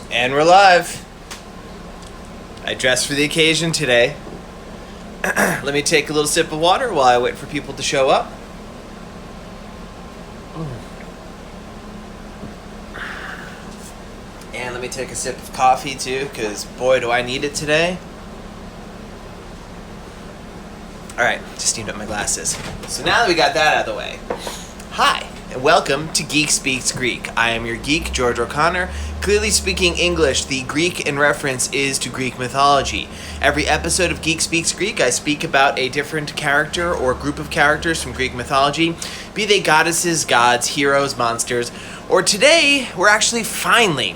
And we're live. I dressed for the occasion today. Let me take a little sip of water while I wait for people to show up. And let me take a sip of coffee too, because boy do I need it today. Alright, just steamed up my glasses. So now that we got that out of the way, hi, and welcome to Geek Speaks Greek. I am your geek, George O'Connor, clearly speaking English. The Greek in reference is to Greek mythology. Every episode of Geek Speaks Greek, I speak about a different character or group of characters from Greek mythology, be they goddesses, gods, heroes, monsters, or today, we're actually finally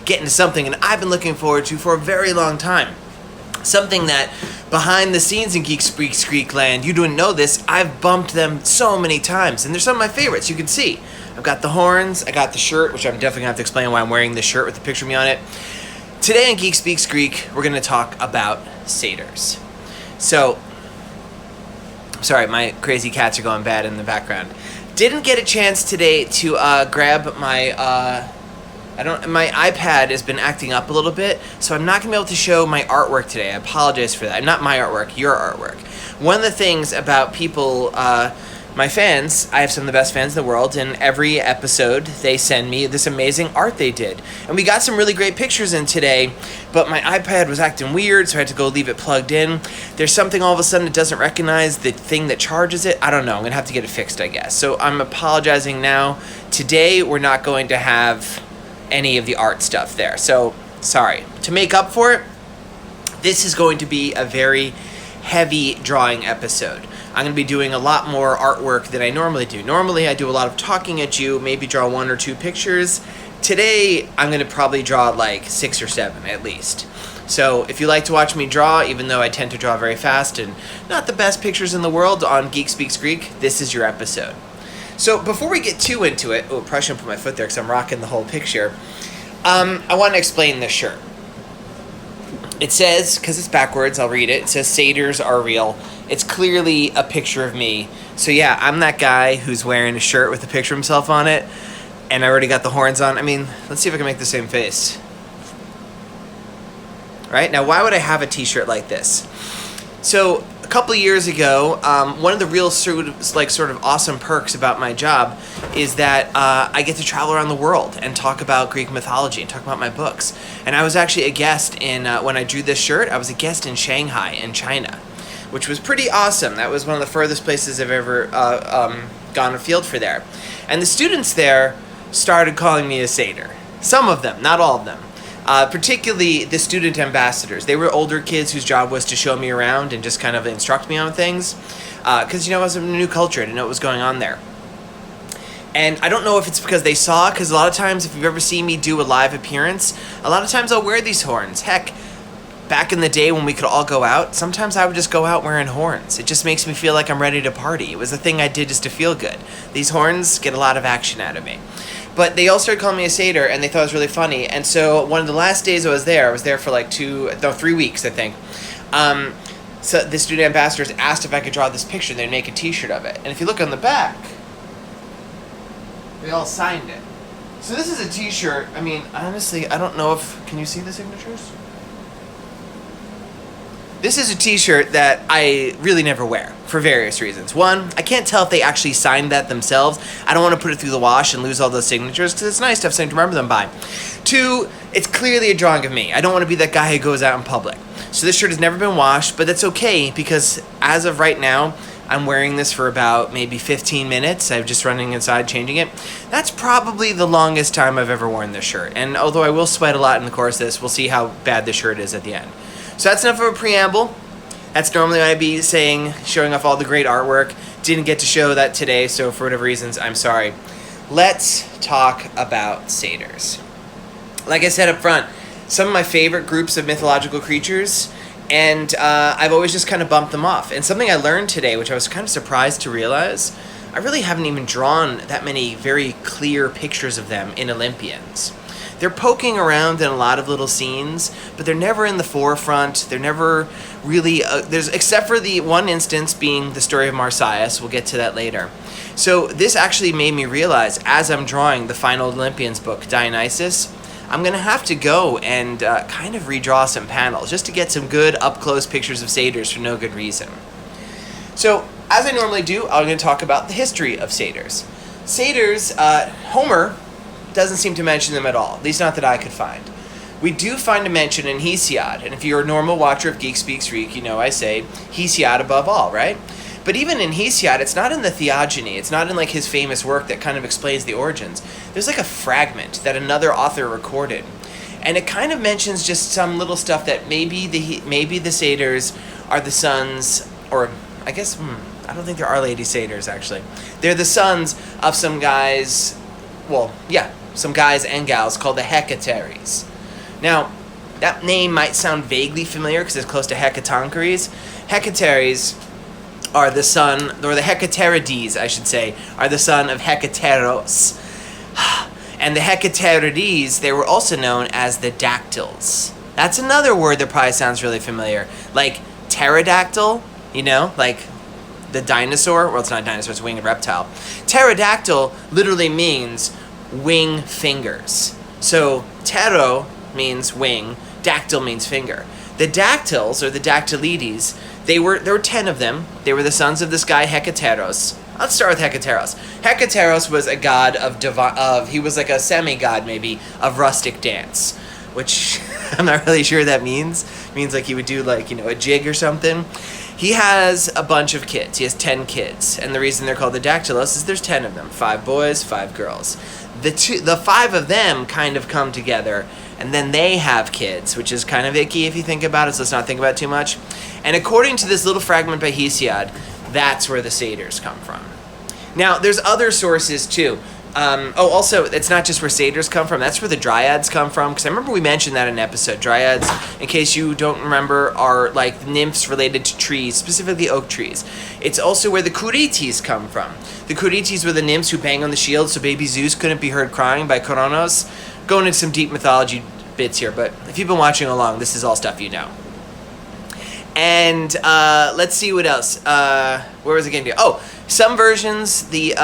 getting to something that I've been looking forward to for a very long time. Something that behind the scenes in Geek Speaks Greek land, you don't know this, I've bumped them so many times, and they're some of my favorites. You can see I've got the horns, I got the shirt, which I'm definitely gonna have to explain why I'm wearing this shirt with the picture of me on it. Today in Geek Speaks Greek, we're gonna talk about satyrs. So, sorry, my crazy cats are going bad in the background. Didn't get a chance today to grab my my iPad has been acting up a little bit, so I'm not going to be able to show my artwork today. I apologize for that. Not my artwork, your artwork. One of the things about people, my fans, I have some of the best fans in the world, and every episode they send me this amazing art they did. And we got some really great pictures in today, but my iPad was acting weird, so I had to go leave it plugged in. There's something all of a sudden it doesn't recognize the thing that charges it. I don't know. I'm going to have to get it fixed, I guess. So I'm apologizing now. Today we're not going to have any of the art stuff there, so sorry. To make up for it, this is going to be a very heavy drawing episode. I'm going to be doing a lot more artwork than I normally do. Normally I do a lot of talking at you, maybe draw 1 or 2 pictures. Today I'm going to probably draw like 6 or 7 at least. So if you like to watch me draw, even though I tend to draw very fast and not the best pictures in the world on Geek Speaks Greek, this is your episode. So before we get too into it, oh, probably shouldn't put my foot there because I'm rocking the whole picture. I want to explain this shirt. It says, because it's backwards, I'll read it. It says, Satyrs are real. It's clearly a picture of me. So yeah, I'm that guy who's wearing a shirt with a picture of himself on it, and I already got the horns on. I mean, let's see if I can make the same face. Right? Now, why would I have a t-shirt like this? So, a couple of years ago, one of the real sort of awesome perks about my job is that I get to travel around the world and talk about Greek mythology and talk about my books. And I was actually a guest in, when I drew this shirt, I was a guest in Shanghai in China, which was pretty awesome. That was one of the furthest places I've ever gone afield for there. And the students there started calling me a satyr. Some of them, not all of them. Particularly the student ambassadors. They were older kids whose job was to show me around and just kind of instruct me on things. Because, I was in a new culture. I didn't know what was going on there. And I don't know if it's because they saw, because a lot of times if you've ever seen me do a live appearance, a lot of times I'll wear these horns. Heck, back in the day when we could all go out, sometimes I would just go out wearing horns. It just makes me feel like I'm ready to party. It was a thing I did just to feel good. These horns get a lot of action out of me. But they all started calling me a satyr, and they thought it was really funny. And so one of the last days I was there for like 3 weeks, I think. So the student ambassadors asked if I could draw this picture. They'd make a t-shirt of it. And if you look on the back, they all signed it. So this is a t-shirt. I mean, honestly, I don't know if... Can you see the signatures? This is a t-shirt that I really never wear for various reasons. One, I can't tell if they actually signed that themselves. I don't want to put it through the wash and lose all those signatures because it's nice to have something to remember them by. 2, it's clearly a drawing of me. I don't want to be that guy who goes out in public. So this shirt has never been washed, but that's okay because as of right now, I'm wearing this for about maybe 15 minutes. I'm just running inside changing it. That's probably the longest time I've ever worn this shirt. And although I will sweat a lot in the course of this, we'll see how bad the shirt is at the end. So that's enough of a preamble. That's normally what I'd be saying, showing off all the great artwork. Didn't get to show that today, so for whatever reasons, I'm sorry. Let's talk about satyrs. Like I said up front, some of my favorite groups of mythological creatures, and I've always just kind of bumped them off. And something I learned today, which I was kind of surprised to realize, I really haven't even drawn that many very clear pictures of them in Olympians. They're poking around in a lot of little scenes, but they're never in the forefront. They're never really, except for the one instance being the story of Marsias. We'll get to that later. So this actually made me realize, as I'm drawing the final Olympians book, Dionysus, I'm going to have to go and kind of redraw some panels just to get some good up-close pictures of satyrs for no good reason. So, as I normally do, I'm going to talk about the history of satyrs. Satyrs, Homer doesn't seem to mention them at all, at least not that I could find. We do find a mention in Hesiod, and if you're a normal watcher of Geek Speaks Greek, you know I say Hesiod above all, right? But even in Hesiod, it's not in the Theogony, it's not in like his famous work that kind of explains the origins. There's like a fragment that another author recorded, and it kind of mentions just some little stuff that maybe the satyrs are the sons, or I guess, I don't think there are lady satyrs actually. They're the sons of some guys, well, yeah, some guys and gals called the Hekateros. Now, that name might sound vaguely familiar because it's close to Hecatoncheires. Hekateros are the son, or the Hecaterides, I should say, are the son of Hekateros. And the Hecaterides, they were also known as the dactyls. That's another word that probably sounds really familiar. Like pterodactyl, you know, like the dinosaur. Well, it's not a dinosaur, it's a winged reptile. Pterodactyl literally means wing fingers. So ptero means wing, dactyl means finger. The dactyls, or the dactylides, there were 10 of them. They were the sons of this guy Hekateros. Let's start with Hekateros. Hekateros was a god he was like a semi-god maybe, of rustic dance, which I'm not really sure that means. It means like he would do like, you know, a jig or something. He has a bunch of kids. He has 10 kids. And the reason they're called the dactylos is there's 10 of them. 5 boys, 5 girls. The 5 of them kind of come together, and then they have kids, which is kind of icky if you think about it, so let's not think about it too much. And according to this little fragment by Hesiod, that's where the satyrs come from. Now, there's other sources too. Also, it's not just where satyrs come from, that's where the dryads come from, because I remember we mentioned that in an episode. Dryads, in case you don't remember, are like nymphs related to trees, specifically oak trees. It's also where the kurites come from. The kurites were the nymphs who bang on the shield so baby Zeus couldn't be heard crying by Kronos. Going into some deep mythology bits here, but if you've been watching along, this is all stuff you know. And let's see what else. Where was it going to go? Oh, some versions, the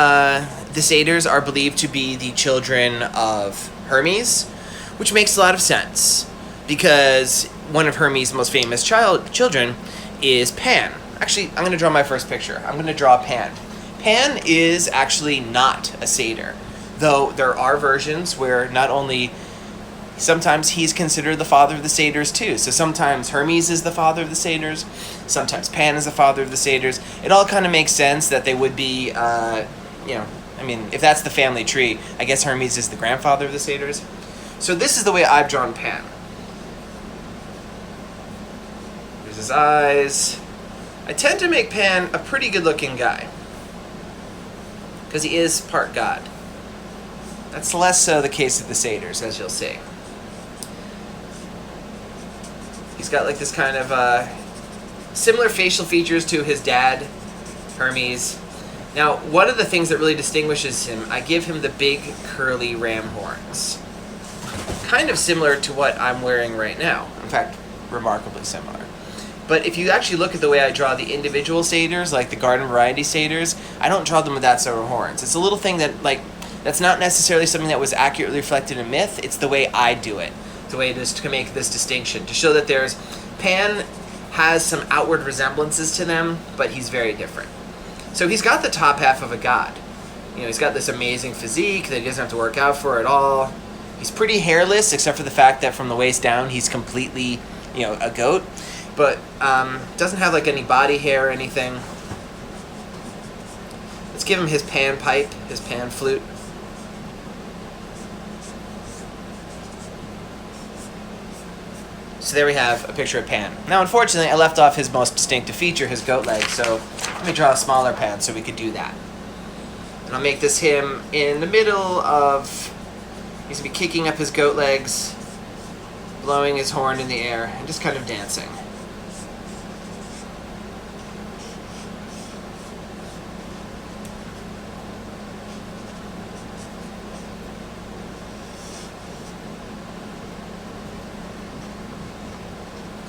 satyrs are believed to be the children of Hermes, which makes a lot of sense because one of Hermes' most famous children is Pan. Actually, I'm going to draw my first picture. I'm going to draw Pan. Pan is actually not a satyr, though there are versions where not only sometimes he's considered the father of the satyrs too. So sometimes Hermes is the father of the satyrs, sometimes Pan is the father of the satyrs. It all kind of makes sense that they would be, you know, I mean, if that's the family tree, I guess Hermes is the grandfather of the satyrs. So this is the way I've drawn Pan. There's his eyes. I tend to make Pan a pretty good looking guy, because he is part god. That's less so the case of the satyrs, as you'll see. He's got like this kind of similar facial features to his dad, Hermes. Now, one of the things that really distinguishes him, I give him the big curly ram horns. Kind of similar to what I'm wearing right now. In fact, remarkably similar. But if you actually look at the way I draw the individual satyrs, like the garden variety satyrs, I don't draw them with that sort of horns. It's a little thing that, like, that's not necessarily something that was accurately reflected in myth. It's the way I do it. The way it is to make this distinction. To show that there's... Pan has some outward resemblances to them, but he's very different. So he's got the top half of a god. You know, he's got this amazing physique that he doesn't have to work out for at all. He's pretty hairless, except for the fact that from the waist down, he's completely, you know, a goat. But doesn't have like any body hair or anything. Let's give him his pan pipe, his pan flute. So there we have a picture of Pan. Now, unfortunately, I left off his most distinctive feature, his goat leg, so let me draw a smaller Pan so we could do that. And I'll make this him in the middle of... He's going to be kicking up his goat legs, blowing his horn in the air, and just kind of dancing.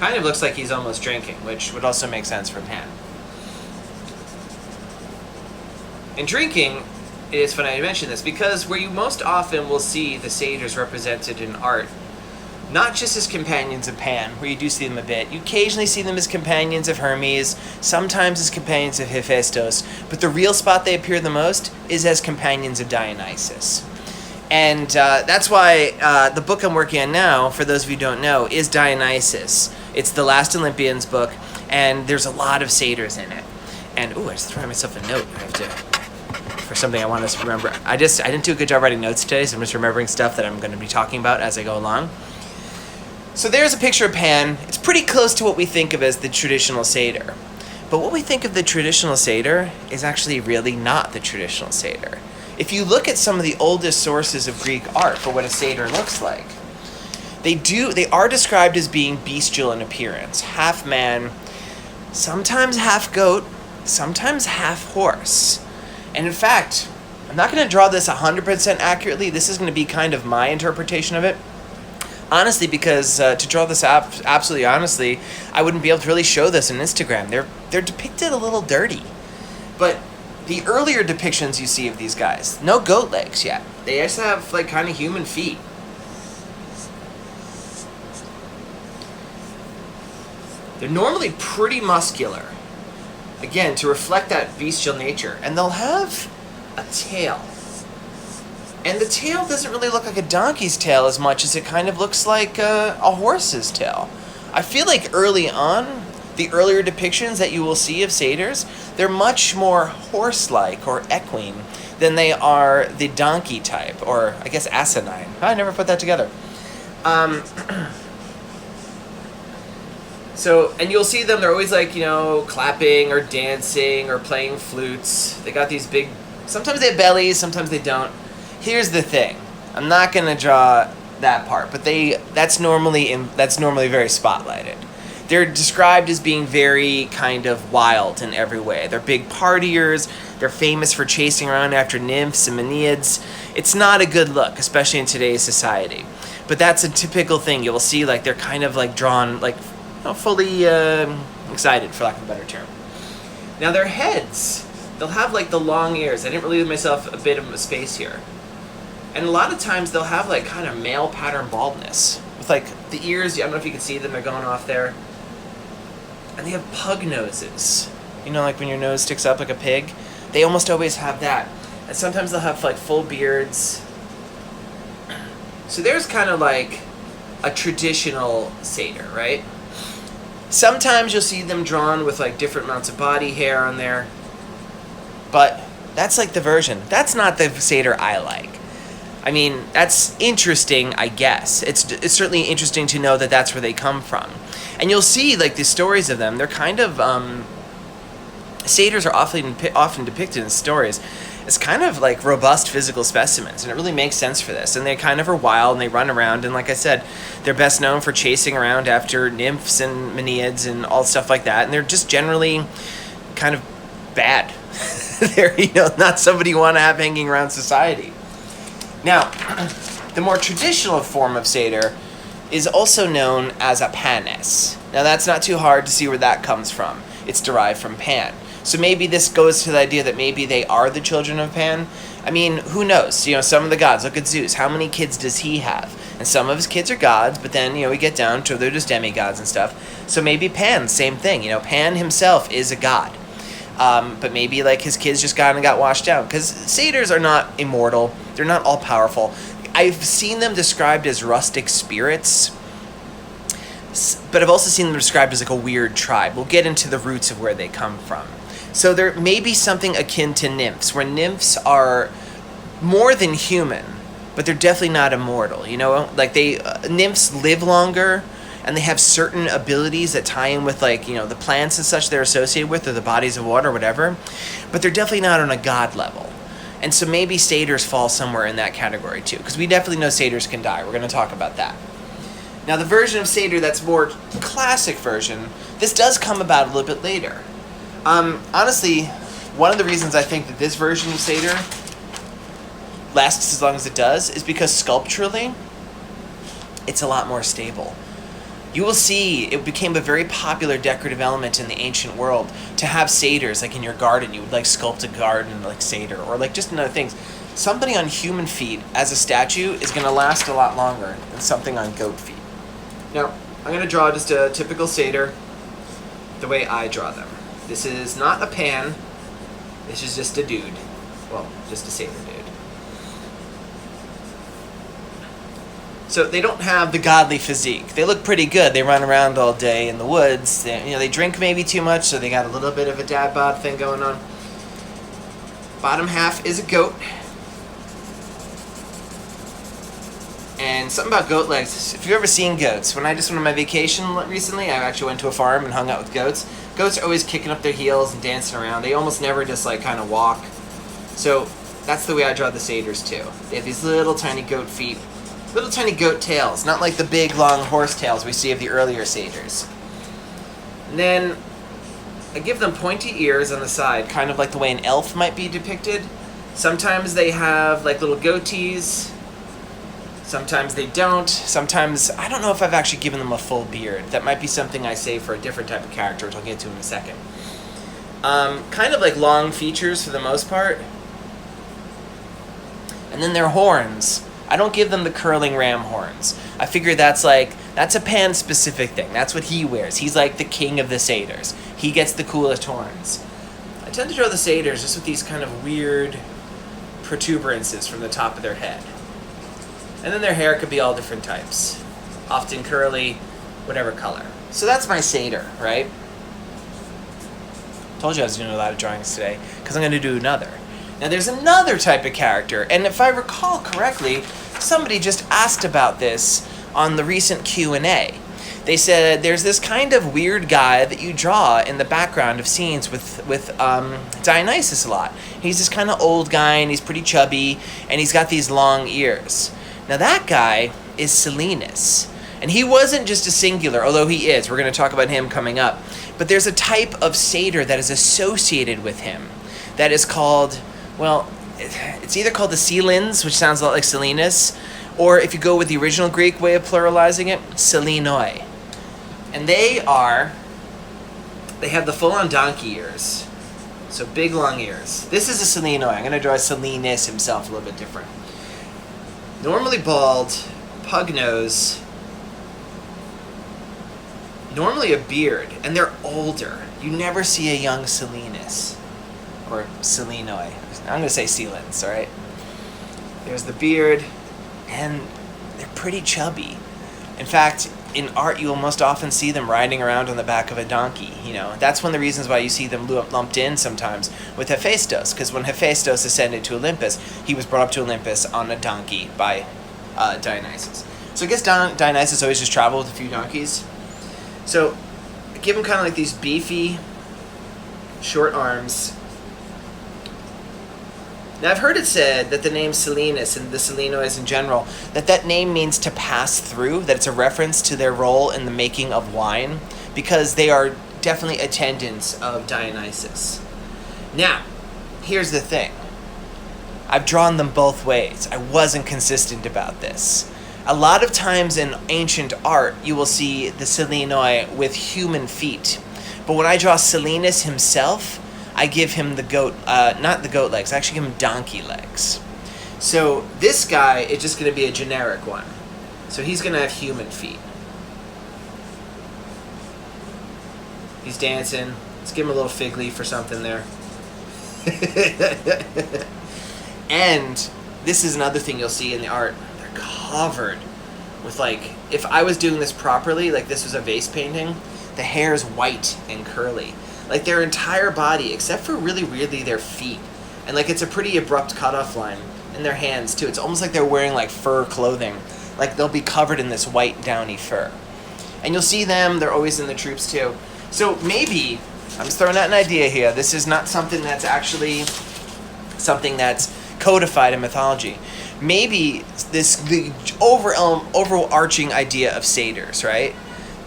Kind of looks like he's almost drinking, which would also make sense for Pan. In drinking, it is funny I mention this, because where you most often will see the satyrs represented in art, not just as companions of Pan, where you do see them a bit. You occasionally see them as companions of Hermes, sometimes as companions of Hephaestus, but the real spot they appear the most is as companions of Dionysus. And that's why the book I'm working on now, for those of you who don't know, is Dionysus. It's the Last Olympians book, and there's a lot of satyrs in it. And, ooh, I just threw myself a note. I have to, for something I want us to remember. I didn't do a good job writing notes today, so I'm just remembering stuff that I'm going to be talking about as I go along. So there's a picture of Pan. It's pretty close to what we think of as the traditional satyr. But what we think of the traditional satyr is actually really not the traditional satyr. If you look at some of the oldest sources of Greek art for what a satyr looks like, they are described as being bestial in appearance. Half man, sometimes half goat, sometimes half horse. And in fact, I'm not going to draw this 100% accurately. This is going to be kind of my interpretation of it. Honestly, because to draw this absolutely honestly, I wouldn't be able to really show this on Instagram. They're depicted a little dirty. But the earlier depictions you see of these guys, no goat legs yet. They just have like kind of human feet. They're normally pretty muscular. Again, to reflect that bestial nature. And they'll have a tail. And the tail doesn't really look like a donkey's tail as much as it kind of looks like a horse's tail. I feel like early on, the earlier depictions that you will see of satyrs, they're much more horse-like or equine than they are the donkey type, or I guess asinine. I never put that together. So, and you'll see them, they're always like, clapping or dancing or playing flutes. They got these big, sometimes they have bellies, sometimes they don't. Here's the thing. I'm not going to draw that part, but that's normally very spotlighted. They're described as being very kind of wild in every way. They're big partiers. They're famous for chasing around after nymphs and Maenads. It's not a good look, especially in today's society. But that's a typical thing. You'll see like they're kind of like drawn like fully excited, for lack of a better term. Now their heads, they'll have like the long ears. I didn't really leave myself a bit of a space here. And a lot of times they'll have like kind of male pattern baldness. With like the ears, I don't know if you can see them, they're going off there. And they have pug noses. Like when your nose sticks up like a pig? They almost always have that. And sometimes they'll have like full beards. So there's kind of like a traditional satyr, right? Sometimes you'll see them drawn with like different amounts of body hair on there. But that's like the version. That's not the satyr I like. I mean, that's interesting, I guess. It's certainly interesting to know that that's where they come from. And you'll see, like, the stories of them, they're kind of, satyrs are often depicted in stories as kind of, like, robust physical specimens, and it really makes sense for this. And they kind of are wild, and they run around, and like I said, they're best known for chasing around after nymphs and Maenads and all stuff like that, and they're just generally kind of bad. They're, not somebody you want to have hanging around society. Now, the more traditional form of satyr is also known as a panis. Now, that's not too hard to see where that comes from. It's derived from Pan. So maybe this goes to the idea that maybe they are the children of Pan. I mean, who knows? Some of the gods. Look at Zeus. How many kids does he have? And some of his kids are gods, but then, we get down to they're just demigods and stuff. So maybe Pan, same thing. Pan himself is a god. But maybe like his kids just got washed out, because satyrs are not immortal. They're not all powerful. I've seen them described as rustic spirits, but I've also seen them described as like a weird tribe. We'll get into the roots of where they come from. So there may be something akin to nymphs, where nymphs are more than human, but they're definitely not immortal. Like nymphs live longer, and they have certain abilities that tie in with the plants and such they're associated with, or the bodies of water or whatever, but they're definitely not on a god level. And so maybe satyrs fall somewhere in that category too, because we definitely know satyrs can die. We're going to talk about that. Now the version of satyr that's more classic version, this does come about a little bit later. Honestly, one of the reasons I think that this version of satyr lasts as long as it does is because sculpturally, it's a lot more stable. You will see it became a very popular decorative element in the ancient world to have satyrs, like in your garden. You would like sculpt a garden like satyr, or like just another things. Somebody on human feet as a statue is going to last a lot longer than something on goat feet. Now, I'm going to draw just a typical satyr the way I draw them. This is not a pan. This is just a dude. Well, just a satyr dude. So they don't have the godly physique. They look pretty good. They run around all day in the woods. They drink maybe too much, so they got a little bit of a dad bod thing going on. Bottom half is a goat. And something about goat legs. If you've ever seen goats, when I just went on my vacation recently, I actually went to a farm and hung out with goats. Goats are always kicking up their heels and dancing around. They almost never just like kind of walk. So that's the way I draw the satyrs too. They have these little tiny goat feet. Little tiny goat tails, not like the big long horse tails we see of the earlier satyrs. And then I give them pointy ears on the side, kind of like the way an elf might be depicted. Sometimes they have like little goatees. Sometimes they don't. Sometimes, I don't know if I've actually given them a full beard. That might be something I say for a different type of character, which I'll get to in a second. Kind of like long features for the most part. And then their horns. I don't give them the curling ram horns. I figure that's a pan-specific thing. That's what he wears. He's like the king of the satyrs. He gets the coolest horns. I tend to draw the satyrs just with these kind of weird protuberances from the top of their head. And then their hair could be all different types. Often curly, whatever color. So that's my satyr, right? Told you I was doing a lot of drawings today, because I'm going to do another. Now there's another type of character, and if I recall correctly, somebody just asked about this on the recent Q&A. They said there's this kind of weird guy that you draw in the background of scenes with Dionysus a lot. He's this kind of old guy, and he's pretty chubby, and he's got these long ears. Now that guy is Salinas. And he wasn't just a singular, although he is. We're going to talk about him coming up. But there's a type of satyr that is associated with him that is called, well, it's either called the Salinas, which sounds a lot like Salinas, or if you go with the original Greek way of pluralizing it, silenoi. And they have the full-on donkey ears. So big, long ears. This is a silenoi. I'm going to draw Salinas himself a little bit different. Normally bald, pug nose, normally a beard, and they're older. You never see a young Salinas, or silenoi. I'm going to say Salinas, all right? There's the beard, and they're pretty chubby. In fact, in art, you will most often see them riding around on the back of a donkey. That's one of the reasons why you see them lumped in sometimes with Hephaestus, because when Hephaestus ascended to Olympus, he was brought up to Olympus on a donkey by Dionysus. So I guess Dionysus always just traveled with a few donkeys. So give him kind of like these beefy, short arms. Now, I've heard it said that the name Salinas and the silenois in general, that name means to pass through, that it's a reference to their role in the making of wine, because they are definitely attendants of Dionysus. Now, here's the thing. I've drawn them both ways. I wasn't consistent about this. A lot of times in ancient art, you will see the silenoi with human feet. But when I draw Salinas himself, I give him the goat, not the goat legs, I actually give him donkey legs. So this guy is just going to be a generic one. So he's going to have human feet. He's dancing. Let's give him a little fig leaf or something there. And this is another thing you'll see in the art. They're covered with, like, if I was doing this properly, like this was a vase painting, the hair is white and curly. Like their entire body, except for really weirdly their feet. And like it's a pretty abrupt cutoff line. And their hands too. It's almost like they're wearing like fur clothing. Like they'll be covered in this white downy fur. And you'll see them, they're always in the troops too. So maybe, I'm just throwing out an idea here. This is not something that's actually something that's codified in mythology. Maybe the overarching idea of satyrs, right?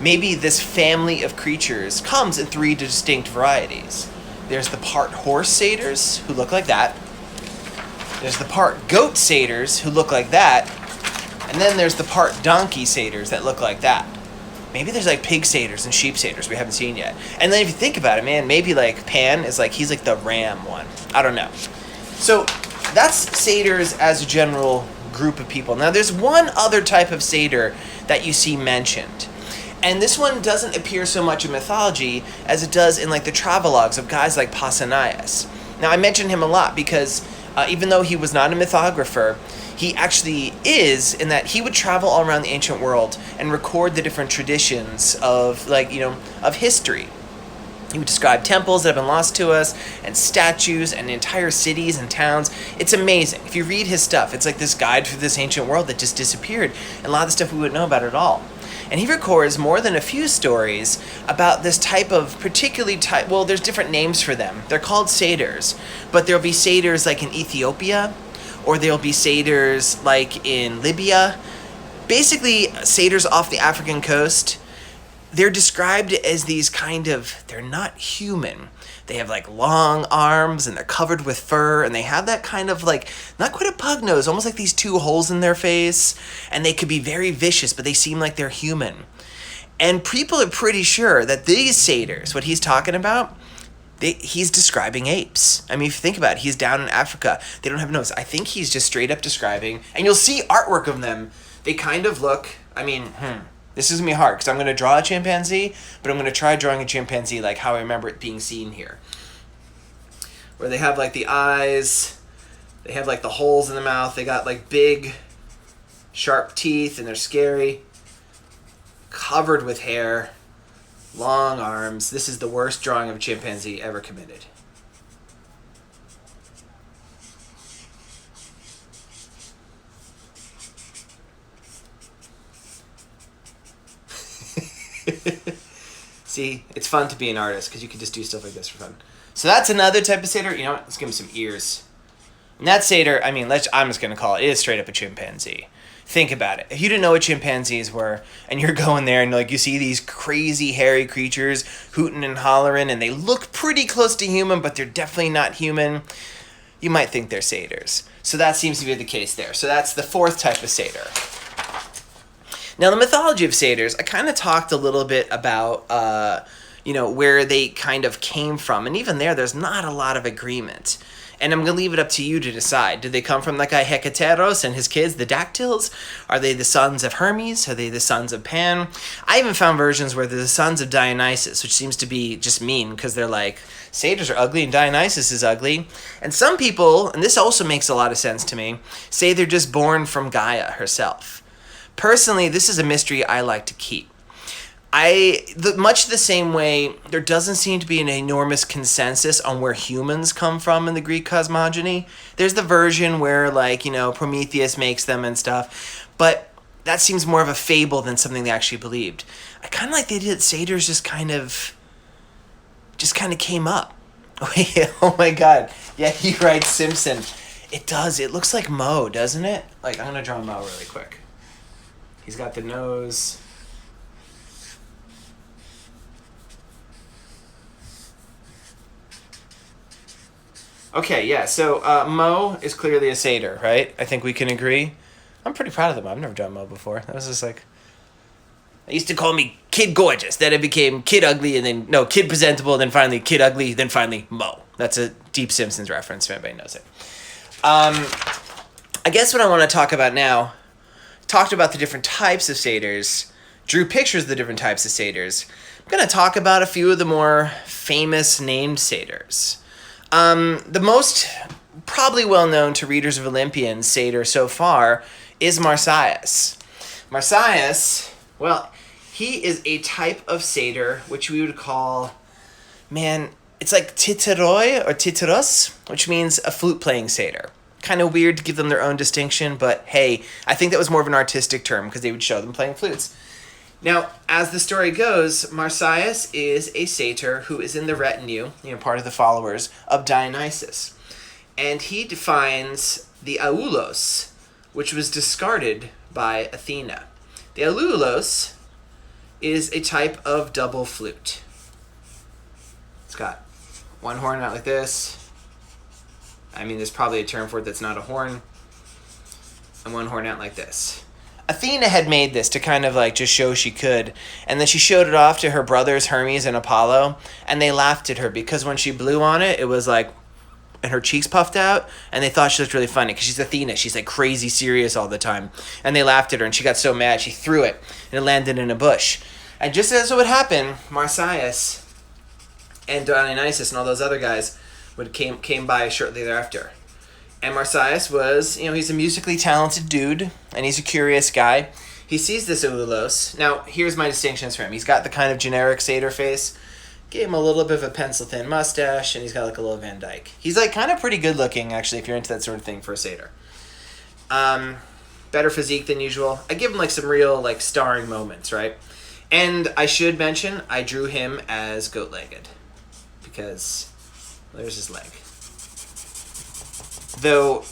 Maybe this family of creatures comes in 3 distinct varieties. There's the part horse satyrs, who look like that. There's the part goat satyrs, who look like that. And then there's the part donkey satyrs that look like that. maybe there's like pig satyrs and sheep satyrs we haven't seen yet. And then if you think about it, man, maybe like Pan is like, he's like the ram one. I don't know. So that's satyrs as a general group of people. Now there's one other type of satyr that you see mentioned. And this one doesn't appear so much in mythology as it does in like the travelogues of guys like Pausanias. Now I mention him a lot because even though he was not a mythographer, he actually is, in that he would travel all around the ancient world and record the different traditions of, like, you know, of history. He would describe temples that have been lost to us, and statues, and entire cities and towns. It's amazing. If you read his stuff, it's like this guide through this ancient world that just disappeared, and a lot of the stuff we wouldn't know about at all. And he records more than a few stories about this type of well, there's different names for them. They're called satyrs, but there'll be satyrs like in Ethiopia, or there'll be satyrs like in Libya. Basically, satyrs off the African coast, they're described as these kind of, they're not human. They have like long arms and they're covered with fur, and they have that kind of like, not quite a pug nose, almost like these two holes in their face, and they could be very vicious, but they seem like they're human. And people are pretty sure that these satyrs, what he's talking about, he's describing apes. I mean, if you think about it, he's down in Africa. They don't have nose. I think he's just straight up describing, and you'll see artwork of them. They kind of look, I mean, this is going to be hard because I'm going to draw a chimpanzee, but I'm going to try drawing a chimpanzee like how I remember it being seen here. Where they have like the eyes, they have like the holes in the mouth, they got like big, sharp teeth, and they're scary. Covered with hair. Long arms. This is the worst drawing of a chimpanzee ever committed. See, it's fun to be an artist because you can just do stuff like this for fun. So that's another type of satyr. You know what? Let's give him some ears. And that satyr, I mean, I'm just going to call it is straight up a chimpanzee. Think about it. If you didn't know what chimpanzees were, and you're going there and like you see these crazy hairy creatures hooting and hollering, and they look pretty close to human, but they're definitely not human, you might think they're satyrs. So that seems to be the case there. So that's the fourth type of satyr. Now, the mythology of satyrs, I kind of talked a little bit about, where they kind of came from. And even there's not a lot of agreement. And I'm going to leave it up to you to decide. Did they come from that guy Hekateros and his kids, the dactyls? Are they the sons of Hermes? Are they the sons of Pan? I even found versions where they're the sons of Dionysus, which seems to be just mean because they're like, satyrs are ugly and Dionysus is ugly. And some people, and this also makes a lot of sense to me, say they're just born from Gaia herself. Personally, this is a mystery I like to keep. Much the same way, there doesn't seem to be an enormous consensus on where humans come from in the Greek cosmogony. There's the version where, Prometheus makes them and stuff, but that seems more of a fable than something they actually believed. I kind of like the idea that satyrs just kind of came up. Oh my god. Yeah, he writes Simpson. It does. It looks like Mo, doesn't it? Like, I'm going to draw Mo really quick. He's got the nose. Okay, yeah, so Mo is clearly a satyr, right? I think we can agree. I'm pretty proud of them. I've never drawn Mo before. That was just like... They used to call me Kid Gorgeous. Then it became Kid Ugly, and then... No, Kid Presentable, then finally Kid Ugly, then finally Mo. That's a deep Simpsons reference, if anybody knows it. I guess what I want to talk about now... Talked about the different types of satyrs. Drew pictures of the different types of satyrs. I'm going to talk about a few of the more famous named satyrs. The most probably well-known to readers of Olympian satyr so far is Marsias. Marsias, well, he is a type of satyr which we would call, it's like satyroi or satyros, which means a flute-playing satyr. Kind of weird to give them their own distinction, but hey, I think that was more of an artistic term because they would show them playing flutes. Now, as the story goes, Marsias is a satyr who is in the retinue, part of the followers of Dionysus. And he defines the aulos, which was discarded by Athena. The aulos is a type of double flute. It's got one horn out like this. There's probably a term for it that's not a horn. And one horn out like this. Athena had made this to kind of like just show she could, and then she showed it off to her brothers Hermes and Apollo, and they laughed at her because when she blew on it, it was like, and her cheeks puffed out, and they thought she looked really funny because she's Athena. She's like crazy serious all the time, and they laughed at her, and she got so mad she threw it, and it landed in a bush. And just as it would happen, Marsias and Dionysus and all those other guys came by shortly thereafter. And Marsias was, he's a musically talented dude, and he's a curious guy. He sees this Amphilos. Now, here's my distinctions for him. He's got the kind of generic satyr face. Gave him a little bit of a pencil-thin mustache, and he's got like a little Van Dyke. He's like kind of pretty good-looking, actually, if you're into that sort of thing for a satyr. Better physique than usual. I give him like some real like starring moments, right? And I should mention, I drew him as goat-legged. Because there's his leg. Though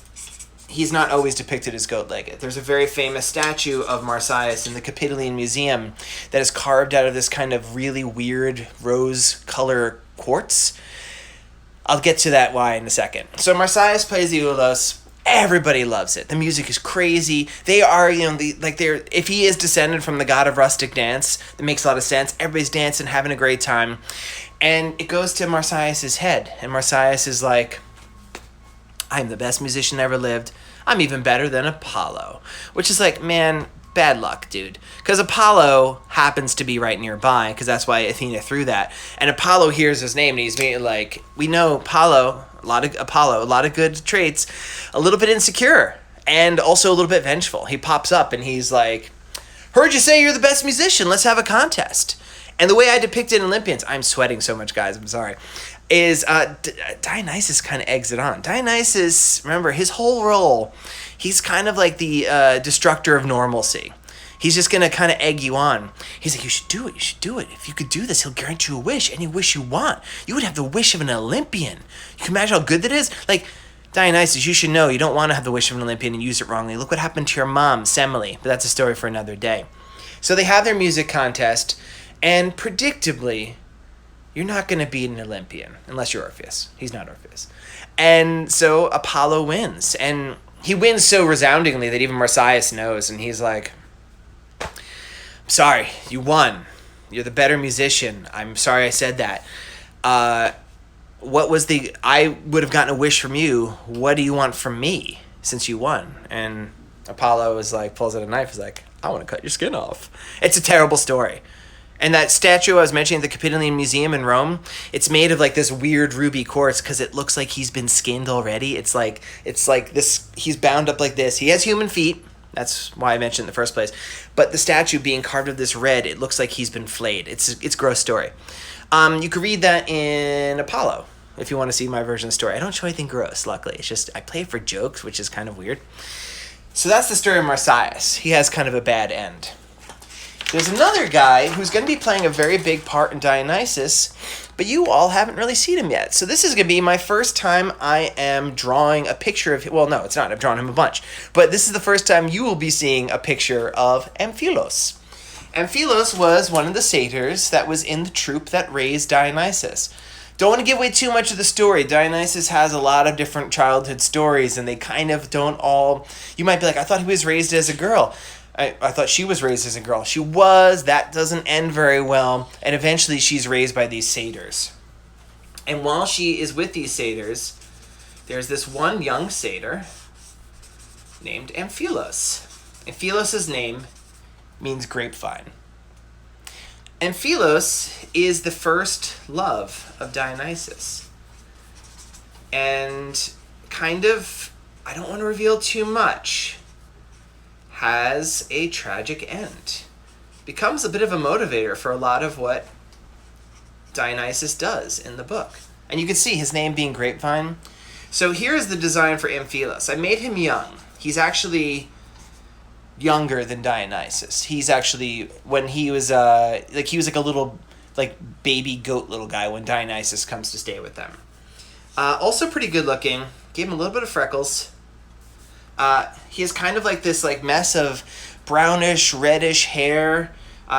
he's not always depicted as goat-legged. There's a very famous statue of Marsias in the Capitoline Museum that is carved out of this kind of really weird rose color quartz. I'll get to that why in a second. So Marsias plays the Ulos. Everybody loves it. The music is crazy. They are, if he is descended from the god of rustic dance, that makes a lot of sense. Everybody's dancing, having a great time. And it goes to Marsias' head. And Marsias is like, I'm the best musician ever lived. I'm even better than Apollo. Which is like, man, bad luck, dude. Because Apollo happens to be right nearby, because that's why Athena threw that. And Apollo hears his name, and he's like, we know Apollo, a lot of good traits, a little bit insecure, and also a little bit vengeful. He pops up, and he's like, heard you say you're the best musician, let's have a contest. And the way I depicted Olympians, I'm sweating so much, guys, I'm sorry, is Dionysus kind of eggs it on. Dionysus, remember, his whole role, he's kind of like the destructor of normalcy. He's just going to kind of egg you on. He's like, you should do it. If you could do this, he'll grant you a wish, any wish you want. You would have the wish of an Olympian. You can imagine how good that is? Like, Dionysus, you should know you don't want to have the wish of an Olympian and use it wrongly. Look what happened to your mom, Semele. But that's a story for another day. So they have their music contest, and predictably, you're not going to beat an Olympian, unless you're Orpheus. He's not Orpheus. And so Apollo wins. And he wins so resoundingly that even Marsias knows. And he's like, I'm sorry, you won. You're the better musician. I'm sorry I said that. I would have gotten a wish from you. What do you want from me since you won? And Apollo is like, pulls out a knife. He's like, I want to cut your skin off. It's a terrible story. And that statue I was mentioning at the Capitoline Museum in Rome, it's made of like this weird ruby quartz because it looks like he's been skinned already. It's like this, he's bound up like this. He has human feet. That's why I mentioned it in the first place. But the statue being carved of this red, it looks like he's been flayed. It's a gross story. You can read that in Apollo if you want to see my version of the story. I don't show anything gross, luckily. It's just I play it for jokes, which is kind of weird. So that's the story of Marsias. He has kind of a bad end. There's another guy who's going to be playing a very big part in Dionysus, but you all haven't really seen him yet. So this is going to be my first time I am drawing a picture of him. Well, no, it's not. I've drawn him a bunch. But this is the first time you will be seeing a picture of Amphilos. Amphilos was one of the satyrs that was in the troupe that raised Dionysus. Don't want to give away too much of the story. Dionysus has a lot of different childhood stories, and they kind of don't all... You might be like, I thought he was raised as a girl. I thought she was raised as a girl. She was. That doesn't end very well. And eventually she's raised by these satyrs. And while she is with these satyrs, there's this one young satyr named Amphilos. Amphilos' name means grapevine. Amphilos is the first love of Dionysus. And kind of, I don't want to reveal too much, has a tragic end. Becomes a bit of a motivator for a lot of what Dionysus does in the book. And you can see his name being Grapevine. So here's the design for Amphilos. I made him young. He's actually younger than Dionysus. He's actually, when he was he was like a little like baby goat little guy when Dionysus comes to stay with them. Also pretty good looking. Gave him a little bit of freckles. He has kind of like this like mess of brownish, reddish hair.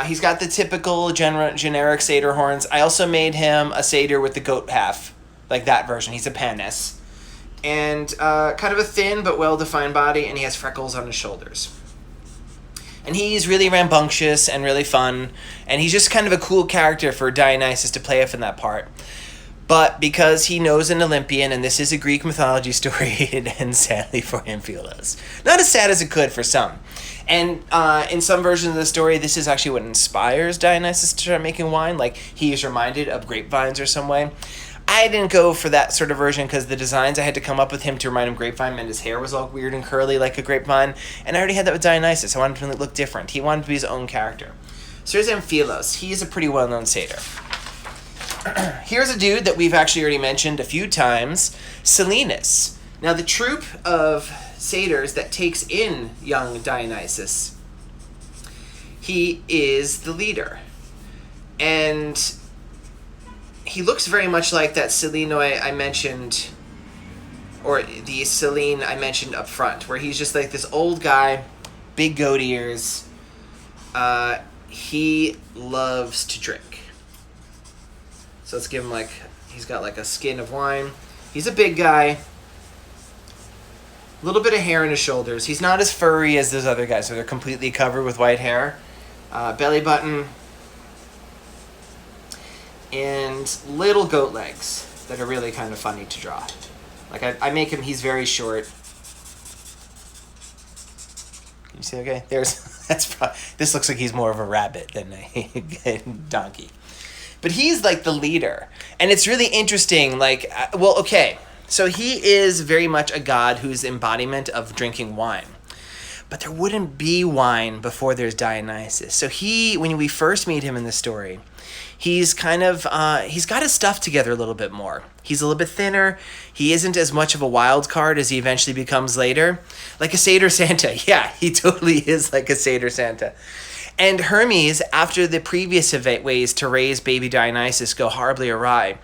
He's got the typical generic satyr horns. I also made him a satyr with the goat half, like that version. He's a panis. And kind of a thin but well-defined body, and he has freckles on his shoulders. And he's really rambunctious and really fun, and he's just kind of a cool character for Dionysus to play off in that part. But because he knows an Olympian, and this is a Greek mythology story, it ends sadly for Amphilos. Not as sad as it could for some. And in some versions of the story, this is actually what inspires Dionysus to start making wine. Like, he is reminded of grapevines or some way. I didn't go for that sort of version because the designs I had to come up with him to remind him grapevine meant his hair was all weird and curly like a grapevine. And I already had that with Dionysus. I wanted him to look different. He wanted to be his own character. So here's Amphilos. He is a pretty well-known satyr. Here's a dude that we've actually already mentioned a few times, Salinas. Now, the troupe of satyrs that takes in young Dionysus, he is the leader. And he looks very much like that silenoi I mentioned, or the Selene I mentioned up front, where he's just like this old guy, big goat ears. He loves to drink. So let's give him he's got like a skin of wine. He's a big guy. A little bit of hair on his shoulders. He's not as furry as those other guys, so they're completely covered with white hair. Belly button. And little goat legs that are really kind of funny to draw. Like, I make him, he's very short. Can you see okay? This looks like he's more of a rabbit than a donkey. But he's like the leader. And it's really interesting, so he is very much a god who's embodiment of drinking wine. But there wouldn't be wine before there's Dionysus. So when we first meet him in the story, he's kind of, he's got his stuff together a little bit more. He's a little bit thinner. He isn't as much of a wild card as he eventually becomes later. Like a satyr Santa. Yeah, he totally is like a satyr Santa. And Hermes, after the previous ways to raise baby Dionysus go horribly awry,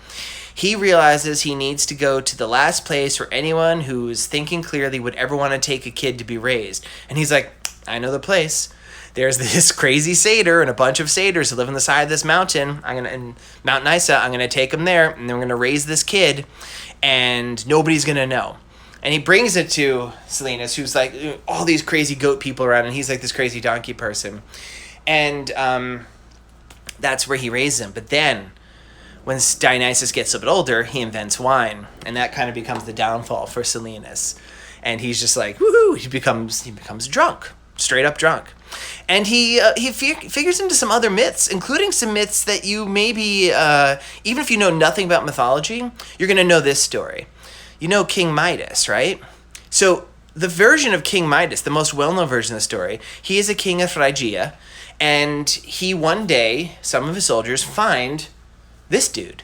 he realizes he needs to go to the last place where anyone who's thinking clearly would ever want to take a kid to be raised. And he's like, I know the place. There's this crazy satyr and a bunch of satyrs who live on the side of this mountain. In Mount Nysa. I'm going to take them there, and then we're going to raise this kid, and nobody's going to know. And he brings it to Salinas, who's like all these crazy goat people around, and he's like this crazy donkey person. And that's where he raises him. But then, when Dionysus gets a bit older, he invents wine, and that kind of becomes the downfall for Salinas. And he's just like, woohoo! He becomes drunk, straight up drunk. And he figures into some other myths, including some myths that you maybe, even if you know nothing about mythology, you're going to know this story. You know King Midas, right? So the version of King Midas, the most well-known version of the story, he is a king of Phrygia, and he one day, some of his soldiers find this dude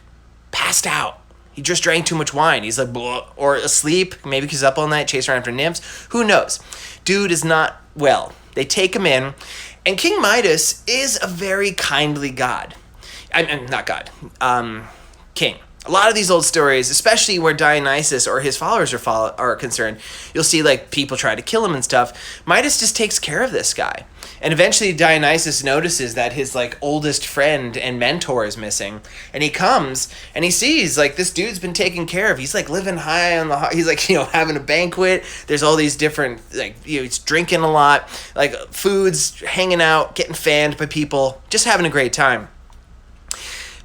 passed out. He just drank too much wine. He's like, blah, or asleep, maybe because he's up all night chasing around after nymphs. Who knows? Dude is not well. They take him in, and King Midas is a very kindly god. Not god, king. A lot of these old stories, especially where Dionysus or his followers are concerned, you'll see like people try to kill him and stuff. Midas just takes care of this guy. And eventually Dionysus notices that his like oldest friend and mentor is missing. And he comes and he sees like this dude's been taken care of. He's like living high on the he's like, having a banquet. There's all these different he's drinking a lot, like foods, hanging out, getting fanned by people, just having a great time.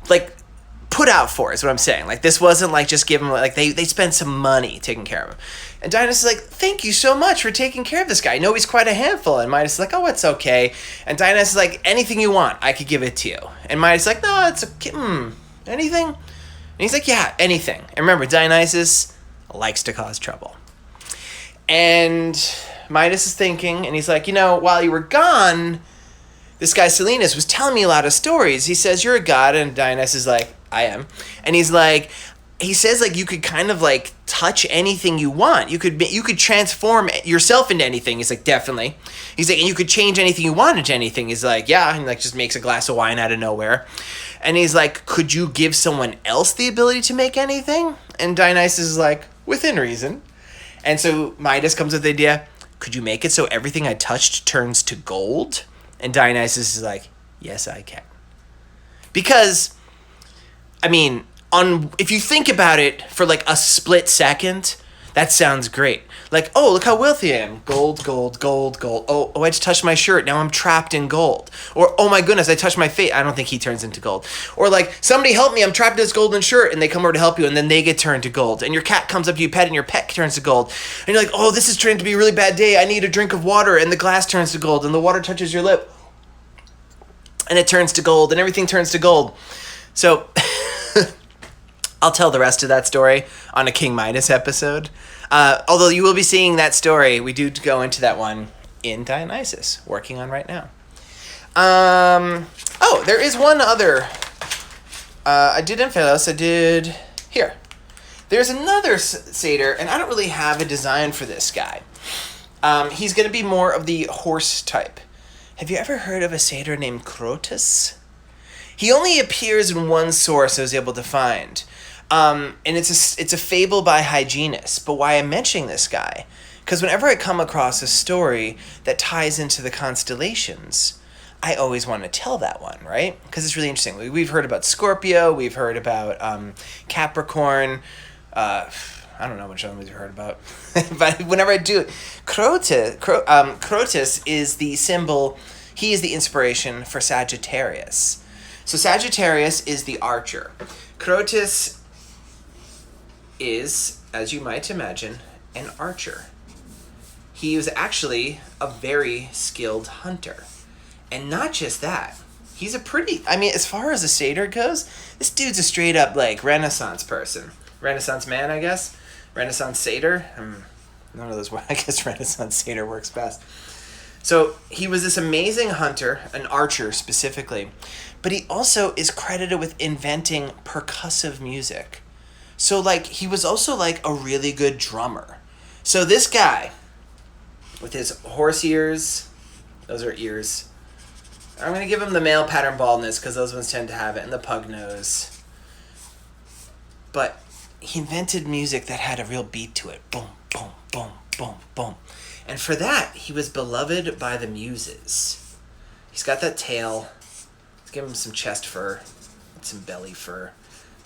Like put out for is what I'm saying. Like this wasn't like just give him like they spent some money taking care of him. And Dionysus is like, thank you so much for taking care of this guy. I know he's quite a handful. And Midas is like, oh, it's okay. And Dionysus is like, anything you want, I could give it to you. And Midas is like, no, it's okay. Anything? And he's like, yeah, anything. And remember, Dionysus likes to cause trouble. And Midas is thinking, and he's like, while you were gone, this guy Salinas was telling me a lot of stories. He says, you're a god. And Dionysus is like, I am. And he's like, he says like you could kind of like touch anything you want. You could transform yourself into anything. He's like, definitely. He's like, and you could change anything you want into anything. He's like, yeah, and like just makes a glass of wine out of nowhere. And he's like, could you give someone else the ability to make anything? And Dionysus is like, within reason. And so Midas comes with the idea, could you make it so everything I touched turns to gold? And Dionysus is like, yes, I can. Because, if you think about it for like a split second, That sounds great. Like, oh, look how wealthy I am. Gold, gold, gold, gold. Oh, I just touched my shirt. Now I'm trapped in gold. Or, oh my goodness, I touched my face. I don't think he turns into gold. Or like, somebody help me, I'm trapped in this golden shirt. And they come over to help you, and then they get turned to gold. And your cat comes up to you, pet, and your pet turns to gold. And you're like, oh, this is turning to be a really bad day. I need a drink of water. And the glass turns to gold, and the water touches your lip. And it turns to gold, and everything turns to gold. So, I'll tell the rest of that story on a King Midas episode. Although you will be seeing that story, we do go into that one in Dionysus, working on right now. There is one other. I did Amphilos, I did here. There's another satyr, and I don't really have a design for this guy. He's going to be more of the horse type. Have you ever heard of a satyr named Crotus? He only appears in one source I was able to find. And it's a fable by Hyginus. But why I'm mentioning this guy? Because whenever I come across a story that ties into the constellations, I always want to tell that one, right? Because it's really interesting. We've heard about Scorpio. We've heard about Capricorn. I don't know which one we've heard about. But whenever I do, Crotus is the symbol. He is the inspiration for Sagittarius. So Sagittarius is the archer. Crotus is, as you might imagine, an archer. He was actually a very skilled hunter. And not just that, he's as far as a satyr goes, this dude's a straight up, like, Renaissance person. Renaissance man, I guess? Renaissance satyr? None of those, I guess Renaissance satyr works best. So, he was this amazing hunter, an archer specifically, but he also is credited with inventing percussive music. So, like, he was also, like, a really good drummer. So this guy, with his horse ears, those are ears. I'm going to give him the male pattern baldness, because those ones tend to have it, and the pug nose. But he invented music that had a real beat to it. Boom, boom, boom, boom, boom. And for that, he was beloved by the muses. He's got that tail. Let's give him some chest fur, some belly fur.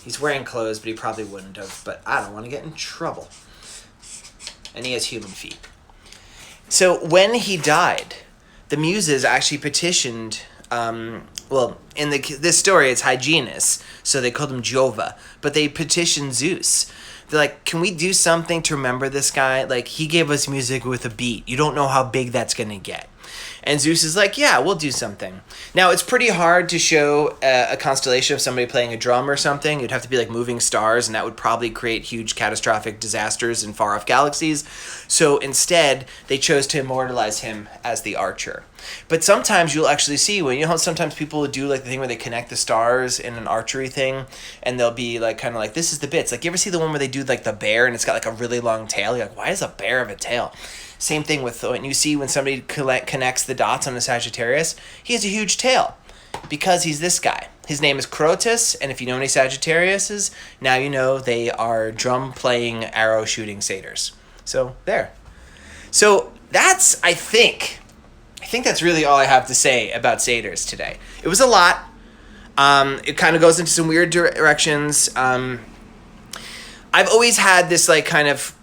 He's wearing clothes, but he probably wouldn't have. But I don't want to get in trouble. And he has human feet. So when he died, the muses actually petitioned. In this story, it's Hyginus, so they called him Jova. But they petitioned Zeus. They're like, can we do something to remember this guy? Like, he gave us music with a beat. You don't know how big that's going to get. And Zeus is like, yeah, we'll do something. Now, it's pretty hard to show a constellation of somebody playing a drum or something. It'd have to be like moving stars, and that would probably create huge catastrophic disasters in far-off galaxies. So instead, they chose to immortalize him as the archer. But sometimes you'll actually see, how sometimes people do like the thing where they connect the stars in an archery thing, and they'll be like, kind of like, this is the bits. Like, you ever see the one where they do like the bear, and it's got like a really long tail? You're like, why does a bear have a tail? Same thing with when you see when somebody connects the dots on a Sagittarius, he has a huge tail because he's this guy. His name is Crotus, and if you know any Sagittariuses, now you know they are drum-playing, arrow-shooting satyrs. So, there. So, that's, I think that's really all I have to say about satyrs today. It was a lot. It kind of goes into some weird directions. I've always had this, like, kind of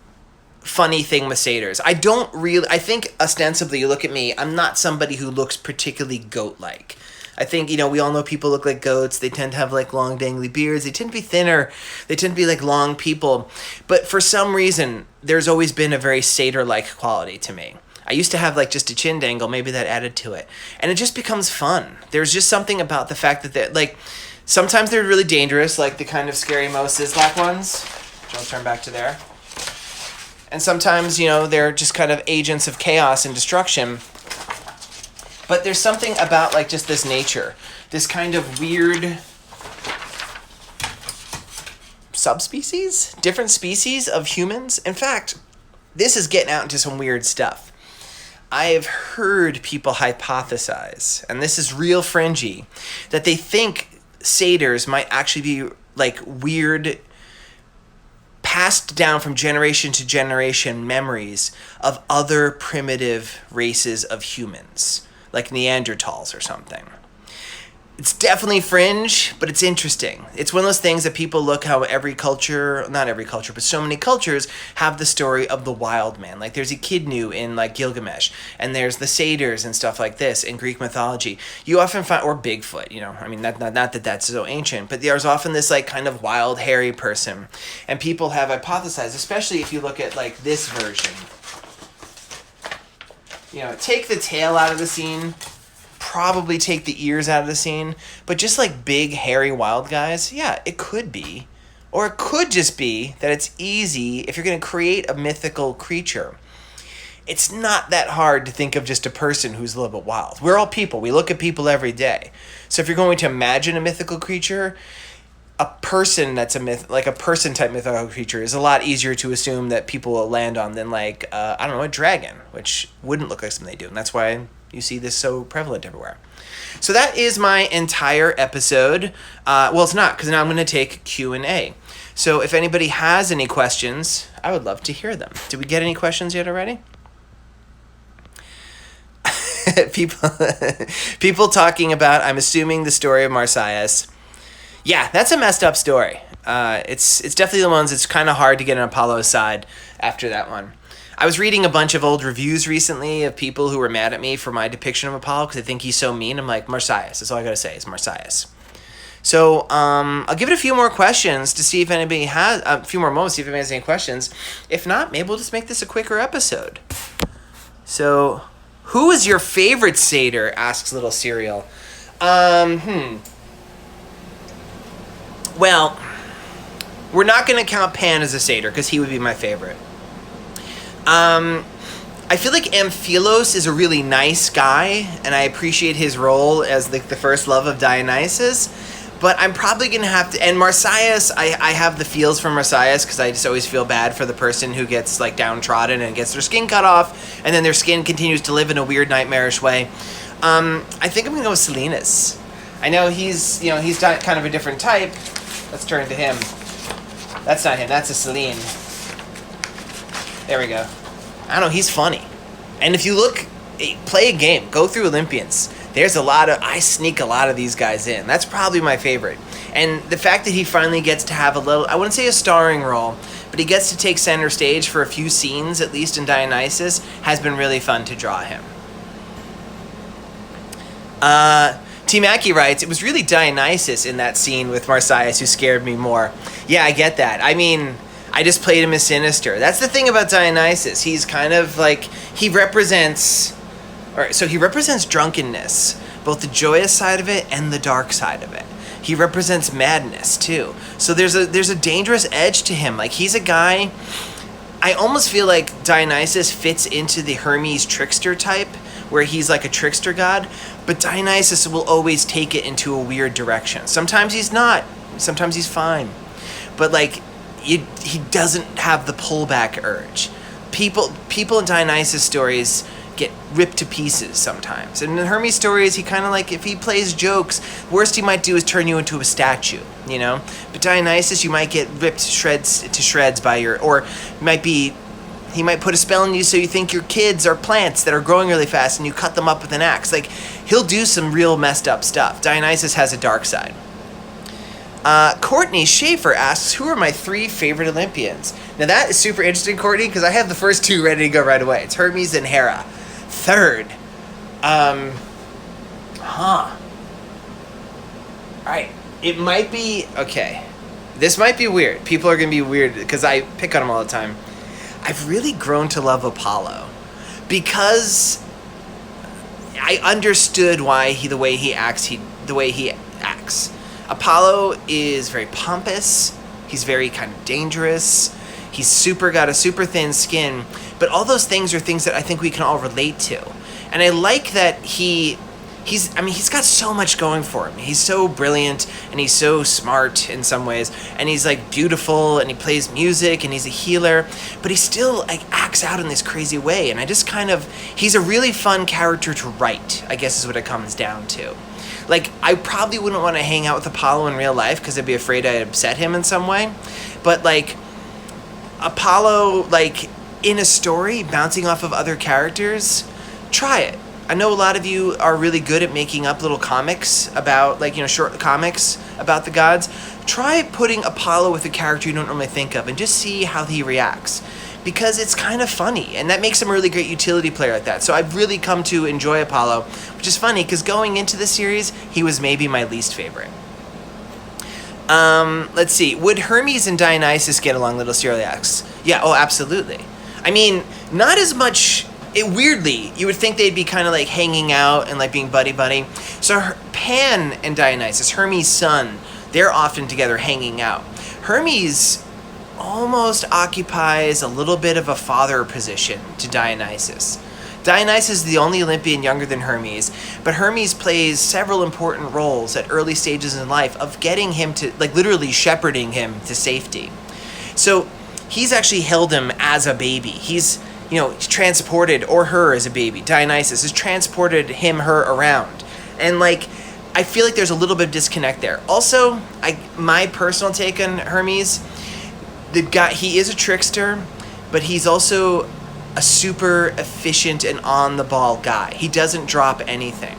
funny thing with satyrs. I think ostensibly, you look at me, I'm not somebody who looks particularly goat-like. I think, we all know people look like goats. They tend to have, like, long dangly beards. They tend to be thinner. They tend to be, like, long people. But for some reason, there's always been a very satyr-like quality to me. I used to have, like, just a chin dangle. Maybe that added to it. And it just becomes fun. There's just something about the fact that they're, like, sometimes they're really dangerous, like the kind of scary Mo Sislak ones, which I'll turn back to there. And sometimes, they're just kind of agents of chaos and destruction. But there's something about, like, just this nature. This kind of weird subspecies? Different species of humans? In fact, this is getting out into some weird stuff. I've heard people hypothesize, and this is real fringy, that they think satyrs might actually be, like, weird, passed down from generation to generation memories of other primitive races of humans, like Neanderthals or something. It's definitely fringe, but it's interesting. It's one of those things that people look how every culture, not every culture, but so many cultures have the story of the wild man. Like there's Echidnu in like Gilgamesh, and there's the satyrs and stuff like this in Greek mythology. You often find, or Bigfoot, you know, I mean, not that that's so ancient, but there's often this like kind of wild, hairy person. And people have hypothesized, especially if you look at like this version. You know, take the tail out of the scene, probably take the ears out of the scene, but just like big hairy wild guys, yeah, it could be. Or it could just be that it's easy if you're going to create a mythical creature. It's not that hard to think of just a person who's a little bit wild. We're all people. We look at people every day. So if you're going to imagine a mythical creature, a person that's a myth, like a person type mythical creature, is a lot easier to assume that people will land on than like, I don't know, a dragon, which wouldn't look like something they do. And that's why you see this so prevalent everywhere. So that is my entire episode. Well, it's not, because now I'm going to take Q&A. So if anybody has any questions, I would love to hear them. Did we get any questions yet already? people talking about, I'm assuming, the story of Marsias. Yeah, that's a messed up story. It's definitely the ones it's kind of hard to get on Apollo's side after that one. I was reading a bunch of old reviews recently of people who were mad at me for my depiction of Apollo because they think he's so mean. I'm like, Marsias. That's all I got to say is Marsias. So I'll give it a few more questions to see if anybody has, a few more moments, see if anybody has any questions. If not, maybe we'll just make this a quicker episode. So, who is your favorite satyr? Asks Little Cereal. Well, we're not going to count Pan as a satyr because he would be my favorite. I feel like Amphilos is a really nice guy, and I appreciate his role as the first love of Dionysus. But I'm probably going to have to... And Marsias, I have the feels for Marsias because I just always feel bad for the person who gets like downtrodden and gets their skin cut off, and then their skin continues to live in a weird nightmarish way. I think I'm going to go with Salinas. I know he's kind of a different type. Let's turn to him. That's not him. That's a Saline. There we go. I don't know. He's funny. And if you look, play a game. Go through Olympians. There's I sneak a lot of these guys in. That's probably my favorite. And the fact that he finally gets to have a little, I wouldn't say a starring role, but he gets to take center stage for a few scenes, at least in Dionysus, has been really fun to draw him. T. Mackey writes, it was really Dionysus in that scene with Marsias who scared me more. Yeah, I get that. I mean, I just played him as sinister. That's the thing about Dionysus. He's kind of like, he represents drunkenness, both the joyous side of it and the dark side of it. He represents madness too. So there's a dangerous edge to him. Like, he's a guy, I almost feel like Dionysus fits into the Hermes trickster type, where he's like a trickster god, but Dionysus will always take it into a weird direction. Sometimes he's not. Sometimes he's fine. But like, he doesn't have the pullback urge. People in Dionysus stories get ripped to pieces sometimes. And in Hermes stories, he kind of like, if he plays jokes, worst he might do is turn you into a statue, you know? But Dionysus, you might get ripped to shreds by he might put a spell on you so you think your kids are plants that are growing really fast and you cut them up with an axe. Like, he'll do some real messed up stuff. Dionysus has a dark side. Courtney Schaefer asks, who are my 3 favorite Olympians? Now that is super interesting, Courtney, because I have the first 2 ready to go right away. It's Hermes and Hera. Third. Alright. It might be... Okay. This might be weird. People are going to be weird because I pick on them all the time. I've really grown to love Apollo because I understood why the way he acts. Apollo is very pompous. He's very kind of dangerous. He's got a super thin skin. But all those things are things that I think we can all relate to. And I like that he's got so much going for him. He's so brilliant and he's so smart in some ways. And he's like beautiful and he plays music and he's a healer. But he still like acts out in this crazy way. And I just he's a really fun character to write, I guess is what it comes down to. Like, I probably wouldn't want to hang out with Apollo in real life because I'd be afraid I'd upset him in some way. But like, Apollo, like, in a story, bouncing off of other characters, try it. I know a lot of you are really good at making up little comics about, like, short comics about the gods. Try putting Apollo with a character you don't normally think of and just see how he reacts. Because it's kind of funny, and that makes him a really great utility player like that. So I've really come to enjoy Apollo, which is funny because going into the series, he was maybe my least favorite. Let's see. Would Hermes and Dionysus get along, little Cyriacs? Yeah, oh, absolutely. I mean, not as much... weirdly, you would think they'd be kind of like hanging out and like being buddy-buddy. So Pan and Dionysus, Hermes' son, they're often together hanging out. Hermes almost occupies a little bit of a father position to Dionysus. Dionysus is the only Olympian younger than Hermes, but Hermes plays several important roles at early stages in life of getting him to, like, literally shepherding him to safety. So he's actually held him as a baby. He's transported, or her as a baby. Dionysus has transported him, her around. And, like, I feel like there's a little bit of disconnect there. Also, my personal take on Hermes, he is a trickster, but he's also a super efficient and on-the-ball guy. He doesn't drop anything.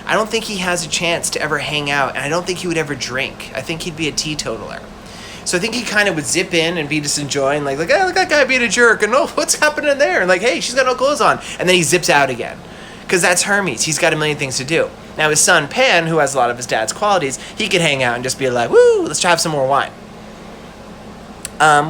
I don't think he has a chance to ever hang out, and I don't think he would ever drink. I think he'd be a teetotaler. So I think he kind of would zip in and be just enjoying, like, oh, look at that guy being a jerk, and oh, what's happening there? And like, hey, she's got no clothes on. And then he zips out again. Because that's Hermes. He's got a million things to do. Now his son, Pan, who has a lot of his dad's qualities, he could hang out and just be like, woo, let's have some more wine.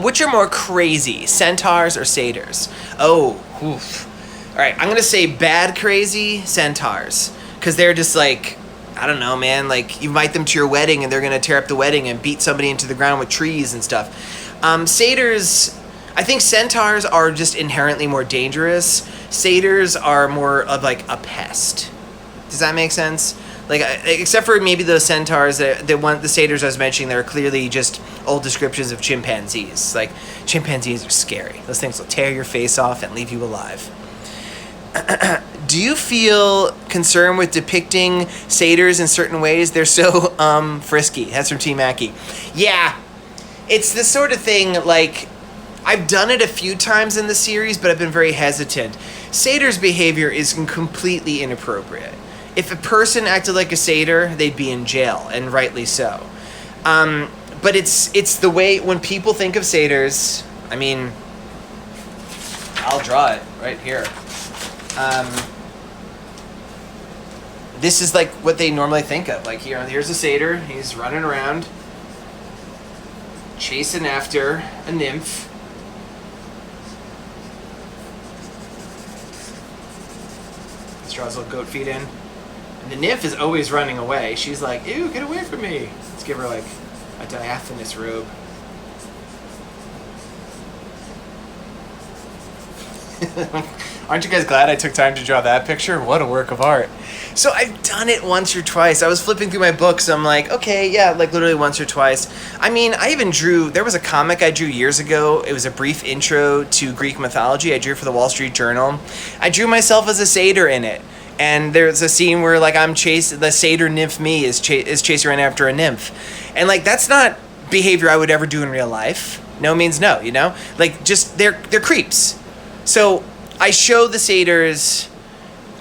Which are more crazy, centaurs or satyrs? Oh, oof. All right, I'm going to say bad crazy centaurs. Because they're just like... I don't know, man, like, you invite them to your wedding and they're going to tear up the wedding and beat somebody into the ground with trees and stuff. Satyrs, I think centaurs are just inherently more dangerous. Satyrs are more of, like, a pest. Does that make sense? Like, except for maybe those centaurs, the satyrs I was mentioning, they're clearly just old descriptions of chimpanzees. Like, chimpanzees are scary. Those things will tear your face off and leave you alive. Do you feel concerned with depicting satyrs in certain ways? They're so frisky. That's from T. Mackey. Yeah, it's the sort of thing, like, I've done it a few times in the series, but I've been very hesitant. Satyrs' behavior is completely inappropriate. If a person acted like a satyr, they'd be in jail, and rightly so. But it's the way, when people think of satyrs, I mean, I'll draw it right here. This is like what they normally think of. Like, here's a satyr. He's running around, chasing after a nymph. Let's draw his little goat feet in. And the nymph is always running away. She's like, ew, get away from me. Let's give her like a diaphanous robe. Aren't you guys glad I took time to draw that picture? What a work of art. So I've done it once or twice. I was flipping through my books. I'm like, okay, yeah, like literally once or twice. I mean, I even drew, there was a comic I drew years ago. It was a brief intro to Greek mythology. I drew for the Wall Street Journal. I drew myself as a satyr in it. And there's a scene where, like, the satyr nymph me is chasing around after a nymph. And, like, that's not behavior I would ever do in real life. No means no, you know? Like, just, they're creeps. So I show the satyrs.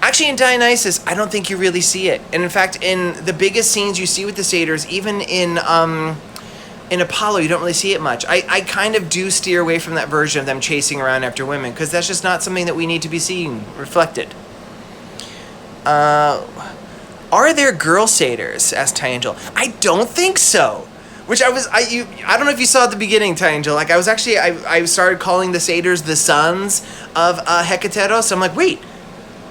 Actually, in Dionysus, I don't think you really see it. And in fact, in the biggest scenes you see with the satyrs, even in Apollo, you don't really see it much. I kind of do steer away from that version of them chasing around after women, because that's just not something that we need to be seeing reflected. Are there girl satyrs? Asked Tyangel. I don't think so. Which I don't know if you saw at the beginning, Tyangel. Like, I started calling the satyrs the sons of Hekateros. I'm like, wait,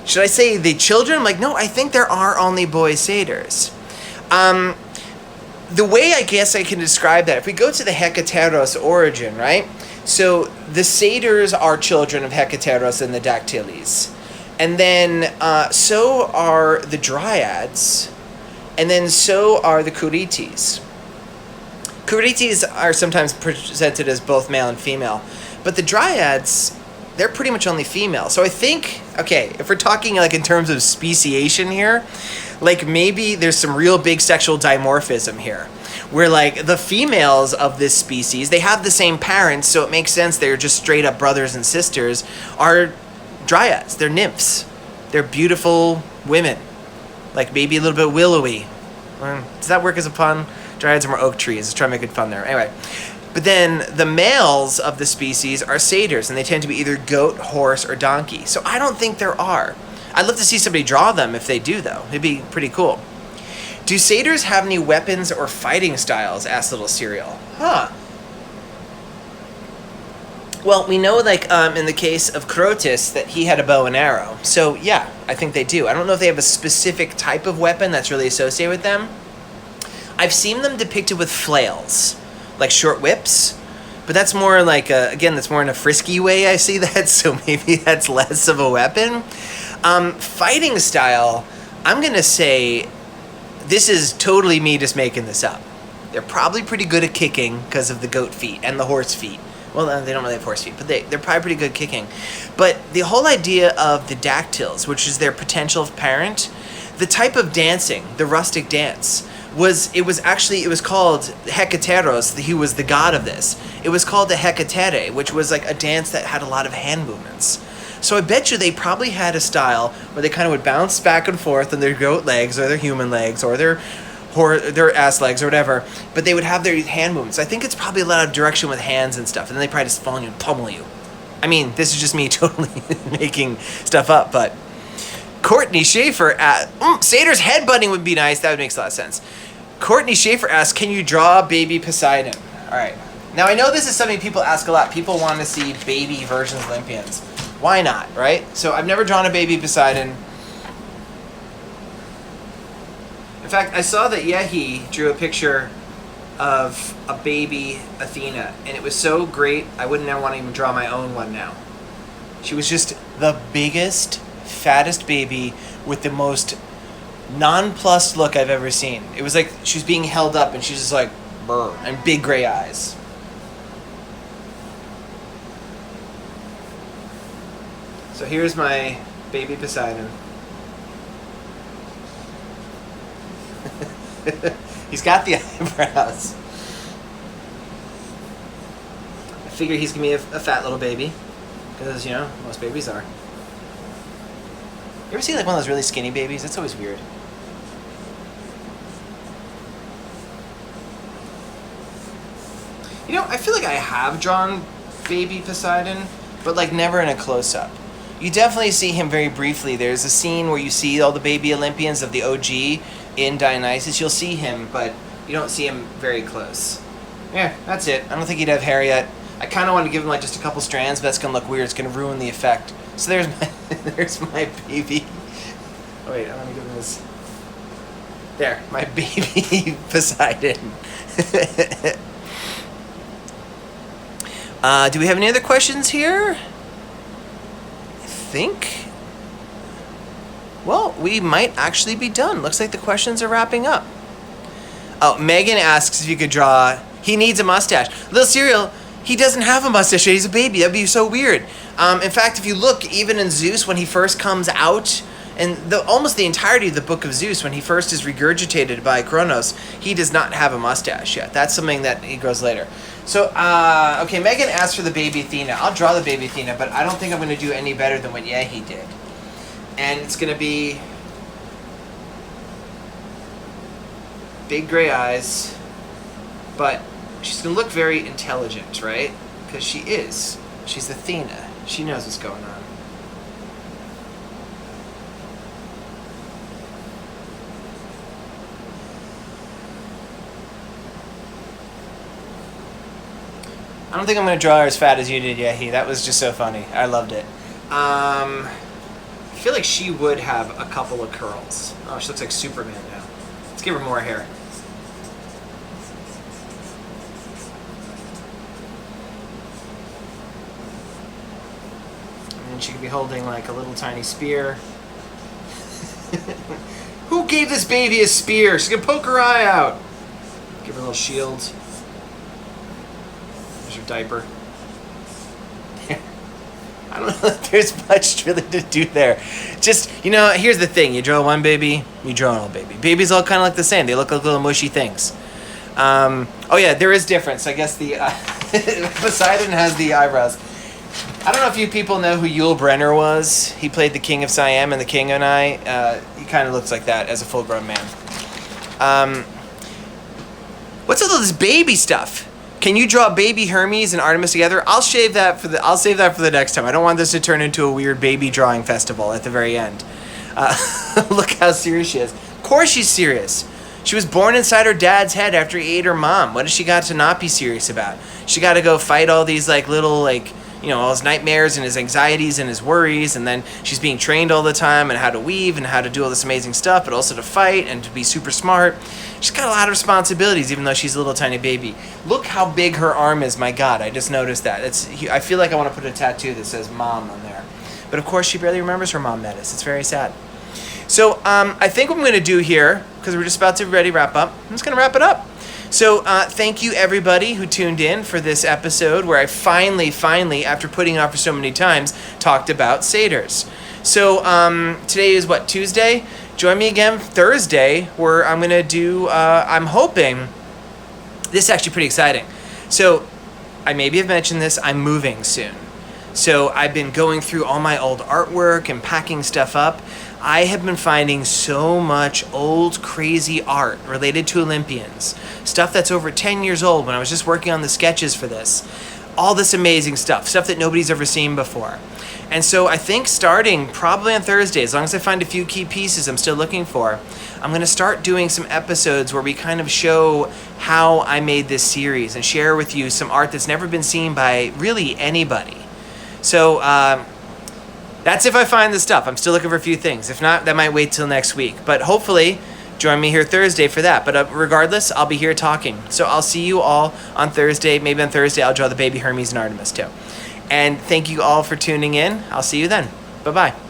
should I say the children? I'm like, no, I think there are only boy satyrs. The way I guess I can describe that, if we go to the Hekateros origin, right? So the satyrs are children of Hekateros and the Dactyles. And then so are the dryads. And then so are the Kurites. Kurites are sometimes presented as both male and female. But the dryads, they're pretty much only female. So I think, okay, if we're talking like in terms of speciation here, like maybe there's some real big sexual dimorphism here. Where like the females of this species, they have the same parents, so it makes sense they're just straight up brothers and sisters, are dryads, they're nymphs. They're beautiful women, like maybe a little bit willowy. Does that work as a pun? Dryads are more oak trees. Let's try to make good fun there. Anyway, but then the males of the species are satyrs, and they tend to be either goat, horse, or donkey. So I don't think there are. I'd love to see somebody draw them if they do, though. It'd be pretty cool. Do satyrs have any weapons or fighting styles? Asked Little Cereal. Huh. Well, we know, like, in the case of Crotus, that he had a bow and arrow. So, yeah, I think they do. I don't know if they have a specific type of weapon that's really associated with them. I've seen them depicted with flails, like short whips. But that's more like, again, that's more in a frisky way I see that, so maybe that's less of a weapon. Fighting style, I'm going to say, this is totally me just making this up. They're probably pretty good at kicking because of the goat feet and the horse feet. Well, they don't really have horse feet, but they're probably pretty good kicking. But the whole idea of the dactyls, which is their potential parent, the type of dancing, the rustic dance, was called Hekateros. He was the god of this. It was called the Hekateros, which was like a dance that had a lot of hand movements. So I bet you they probably had a style where they kind of would bounce back and forth on their goat legs or their human legs or their ass legs or whatever, but they would have their hand movements. I think it's probably a lot of direction with hands and stuff, and then they probably just fall on you and pummel you. I mean, this is just me totally making stuff up, but Courtney Schaefer Satyrs headbutting would be nice. That would make a lot of sense. Courtney Schaefer asks, can you draw baby Poseidon? All right. Now, I know this is something people ask a lot. People want to see baby versions of Olympians. Why not, right? So I've never drawn a baby Poseidon. In fact, I saw that Yehi drew a picture of a baby Athena, and it was so great, I wouldn't ever want to even draw my own one now. She was just the biggest, fattest baby with the most nonplussed look I've ever seen. It was like she was being held up, and she's just like, brr, and big gray eyes. So here's my baby Poseidon. He's got the eyebrows. I figure he's gonna be a fat little baby, because, you know, most babies are. You ever see like one of those really skinny babies? That's always weird. You know, I feel like I have drawn baby Poseidon, but like never in a close-up. You definitely see him very briefly. There's a scene where you see all the baby Olympians of the OG in Dionysus. You'll see him, but you don't see him very close. Yeah, that's it. I don't think he'd have hair yet. I kind of want to give him like just a couple strands, but that's going to look weird. It's going to ruin the effect. So there's my, there's my baby. Oh wait, I want to give him this. There, my baby Poseidon. Do we have any other questions here? I think, well, we might actually be done. Looks like the questions are wrapping up. Oh, Megan asks if you could draw, he needs a mustache. Little Cereal, he doesn't have a mustache yet. He's a baby. That'd be so weird. In fact, if you look, even in Zeus, when he first comes out, and almost the entirety of the book of Zeus, when he first is regurgitated by Kronos, he does not have a mustache yet. That's something that he grows later. So, okay, Megan asked for the baby Athena. I'll draw the baby Athena, but I don't think I'm going to do any better than what Yehi did. And it's going to be big gray eyes, but she's going to look very intelligent, right? Because she is. She's Athena. She knows what's going on. I don't think I'm going to draw her as fat as you did, Yehi. That was just so funny. I loved it. I feel like she would have a couple of curls. Oh, she looks like Superman now. Let's give her more hair. And then she could be holding like a little tiny spear. Who gave this baby a spear? She's going to poke her eye out. Give her a little shield. Your diaper. I don't know if there's much really to do there. Just, you know, here's the thing. You draw one baby, you draw an old baby. Babies all kind of look the same. They look like little mushy things. Oh yeah, there is difference. I guess the Poseidon has the eyebrows. I don't know if you people know who Yul Brynner was. He played the King of Siam and the King and I. He kind of looks like that as a full-grown man. What's all this baby stuff? Can you draw baby Hermes and Artemis together? I'll save that for the next time. I don't want this to turn into a weird baby drawing festival at the very end. Look how serious she is. Of course she's serious. She was born inside her dad's head after he ate her mom. What has she got to not be serious about? She got to go fight all these all his nightmares and his anxieties and his worries, and then she's being trained all the time and how to weave and how to do all this amazing stuff, but also to fight and to be super smart. She's got a lot of responsibilities, even though she's a little tiny baby. Look how big her arm is. My God, I just noticed that. I feel like I want to put a tattoo that says "Mom" on there. But of course, she barely remembers her mom, Midas. It's very sad. So I think what I'm going to do here, because we're just about to ready wrap up, I'm just going to wrap it up. So thank you, everybody who tuned in for this episode where I finally, after putting it off for so many times, talked about Satyrs. So today is what, Tuesday? Join me again Thursday where I'm going to do, I'm hoping, this is actually pretty exciting. So I maybe have mentioned this, I'm moving soon. So I've been going through all my old artwork and packing stuff up. I have been finding so much old crazy art related to Olympians. Stuff that's over 10 years old when I was just working on the sketches for this. All this amazing stuff that nobody's ever seen before. And so I think starting probably on Thursday, as long as I find a few key pieces I'm still looking for, I'm going to start doing some episodes where we kind of show how I made this series and share with you some art that's never been seen by really anybody. So that's if I find the stuff. I'm still looking for a few things. If not, that might wait till next week. But hopefully, join me here Thursday for that. But regardless, I'll be here talking. So I'll see you all on Thursday. Maybe on Thursday, I'll draw the baby Hermes and Artemis too. And thank you all for tuning in. I'll see you then. Bye-bye.